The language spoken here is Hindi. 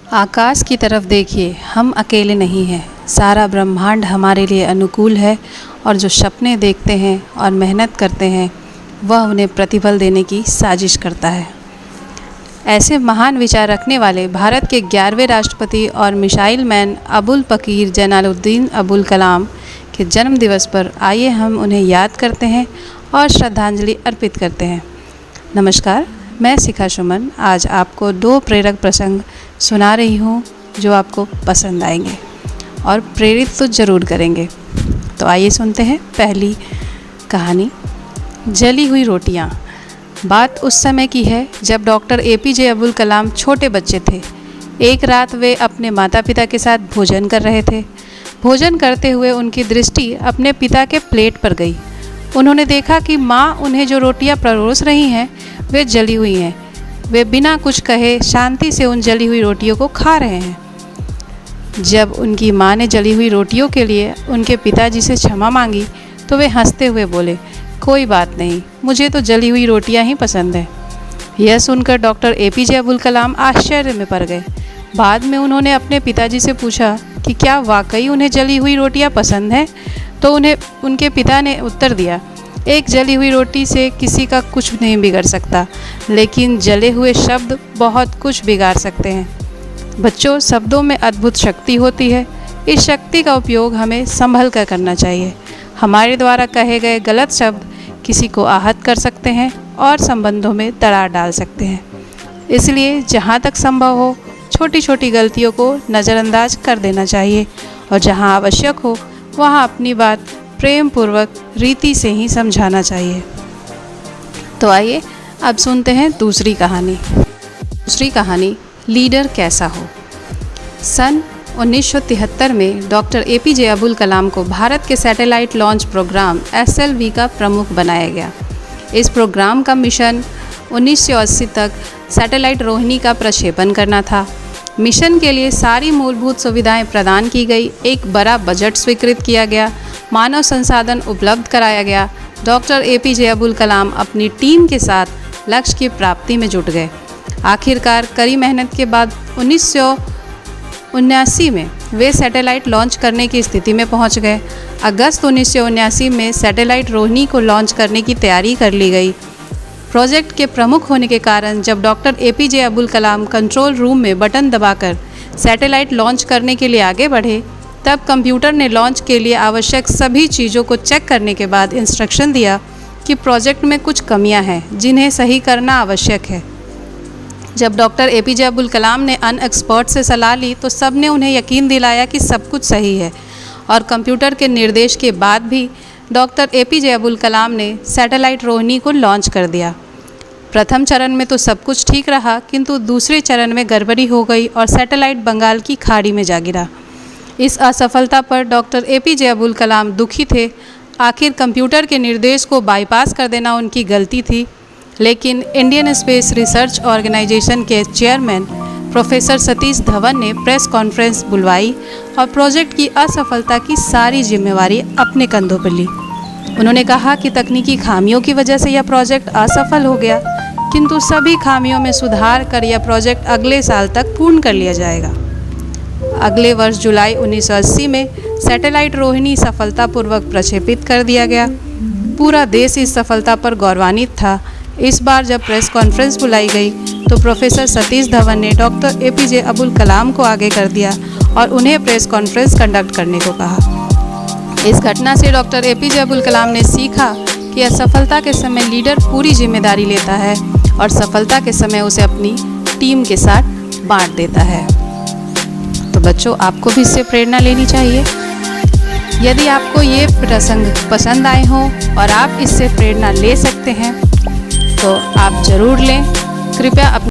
आकाश की तरफ देखिए, हम अकेले नहीं हैं। सारा ब्रह्मांड हमारे लिए अनुकूल है और जो सपने देखते हैं और मेहनत करते हैं वह उन्हें प्रतिफल देने की साजिश करता है। ऐसे महान विचार रखने वाले भारत के 11वें राष्ट्रपति और मिसाइल मैन अबुल पकीर जलालुद्दीन अबुल कलाम के जन्म दिवस पर आइए हम उन्हें याद करते हैं और श्रद्धांजलि अर्पित करते हैं। नमस्कार, मैं शिखा सुमन आज आपको 2 प्रेरक प्रसंग सुना रही हूँ जो आपको पसंद आएंगे और प्रेरित तो ज़रूर करेंगे। तो आइए सुनते हैं पहली कहानी, जली हुई रोटियाँ। बात उस समय की है जब डॉक्टर APJ अबुल कलाम छोटे बच्चे थे। एक रात वे अपने माता पिता के साथ भोजन कर रहे थे। भोजन करते हुए उनकी दृष्टि अपने पिता के प्लेट पर गई। उन्होंने देखा कि माँ उन्हें जो रोटियाँ परोस रही हैं वे जली हुई हैं। वे बिना कुछ कहे शांति से उन जली हुई रोटियों को खा रहे हैं। जब उनकी माँ ने जली हुई रोटियों के लिए उनके पिताजी से क्षमा मांगी तो वे हंसते हुए बोले, कोई बात नहीं, मुझे तो जली हुई रोटियां ही पसंद है। यह सुनकर डॉक्टर APJ अबुल कलाम आश्चर्य में पड़ गए। बाद में उन्होंने अपने पिताजी से पूछा कि क्या वाकई उन्हें जली हुई रोटियां पसंद हैं, तो उनके पिता ने उत्तर दिया, एक जली हुई रोटी से किसी का कुछ नहीं बिगड़ सकता, लेकिन जले हुए शब्द बहुत कुछ बिगाड़ सकते हैं। बच्चों, शब्दों में अद्भुत शक्ति होती है। इस शक्ति का उपयोग हमें संभल कर करना चाहिए। हमारे द्वारा कहे गए गलत शब्द किसी को आहत कर सकते हैं और संबंधों में दरार डाल सकते हैं। इसलिए जहाँ तक संभव हो छोटी छोटी गलतियों को नज़रअंदाज कर देना चाहिए और जहाँ आवश्यक हो वहाँ अपनी बात प्रेम पूर्वक रीति से ही समझाना चाहिए। तो आइए अब सुनते हैं दूसरी कहानी, लीडर कैसा हो। सन 1973 में डॉक्टर APJ अबुल कलाम को भारत के सैटेलाइट लॉन्च प्रोग्राम SLV का प्रमुख बनाया गया। इस प्रोग्राम का मिशन 1980 तक सैटेलाइट रोहिणी का प्रक्षेपण करना था। मिशन के लिए सारी मूलभूत सुविधाएं प्रदान की गई, एक बड़ा बजट स्वीकृत किया गया, मानव संसाधन उपलब्ध कराया गया। डॉक्टर APJ अबुल कलाम अपनी टीम के साथ लक्ष्य की प्राप्ति में जुट गए। आखिरकार कड़ी मेहनत के बाद 1979 में वे सैटेलाइट लॉन्च करने की स्थिति में पहुंच गए। अगस्त 1979 में सैटेलाइट रोहिणी को लॉन्च करने की तैयारी कर ली गई। प्रोजेक्ट के प्रमुख होने के कारण जब doctor APJ Abul Kalam control room में बटन दबाकर सैटेलाइट लॉन्च करने के लिए आगे बढ़े, तब कंप्यूटर ने लॉन्च के लिए आवश्यक सभी चीज़ों को चेक करने के बाद इंस्ट्रक्शन दिया कि प्रोजेक्ट में कुछ कमियां हैं जिन्हें सही करना आवश्यक है। जब डॉक्टर APJ अबुल कलाम ने अन एक्सपर्ट से सलाह ली तो सब ने उन्हें यकीन दिलाया कि सब कुछ सही है और कंप्यूटर के निर्देश के बाद भी डॉक्टर APJ अबुल कलाम ने सैटेलाइट रोहिणी को लॉन्च कर दिया। प्रथम चरण में तो सब कुछ ठीक रहा, किंतु दूसरे चरण में गड़बड़ी हो गई और सैटेलाइट बंगाल की खाड़ी में जा गिरा। इस असफलता पर डॉक्टर APJ अबुल कलाम दुखी थे। आखिर कंप्यूटर के निर्देश को बाईपास कर देना उनकी गलती थी, लेकिन इंडियन स्पेस रिसर्च ऑर्गेनाइजेशन के चेयरमैन प्रोफेसर सतीश धवन ने प्रेस कॉन्फ्रेंस बुलवाई और प्रोजेक्ट की असफलता की सारी जिम्मेवारी अपने कंधों पर ली। उन्होंने कहा कि तकनीकी खामियों की वजह से यह प्रोजेक्ट असफल हो गया, किंतु सभी खामियों में सुधार कर यह प्रोजेक्ट अगले साल तक पूर्ण कर लिया जाएगा। अगले वर्ष जुलाई 1980 में सैटेलाइट रोहिणी सफलतापूर्वक प्रक्षेपित कर दिया गया। पूरा देश इस सफलता पर गौरवान्वित था। इस बार जब प्रेस कॉन्फ्रेंस बुलाई गई तो प्रोफेसर सतीश धवन ने डॉक्टर APJ अबुल कलाम को आगे कर दिया और उन्हें प्रेस कॉन्फ्रेंस कंडक्ट करने को कहा। इस घटना से डॉक्टर APJ अबुल कलाम ने सीखा कि असफलता के समय लीडर पूरी जिम्मेदारी लेता है और सफलता के समय उसे अपनी टीम के साथ बांट देता है। तो बच्चों, आपको भी इससे प्रेरणा लेनी चाहिए। यदि आपको ये प्रसंग पसंद आए हों और आप इससे प्रेरणा ले सकते हैं तो आप ज़रूर लें। कृपया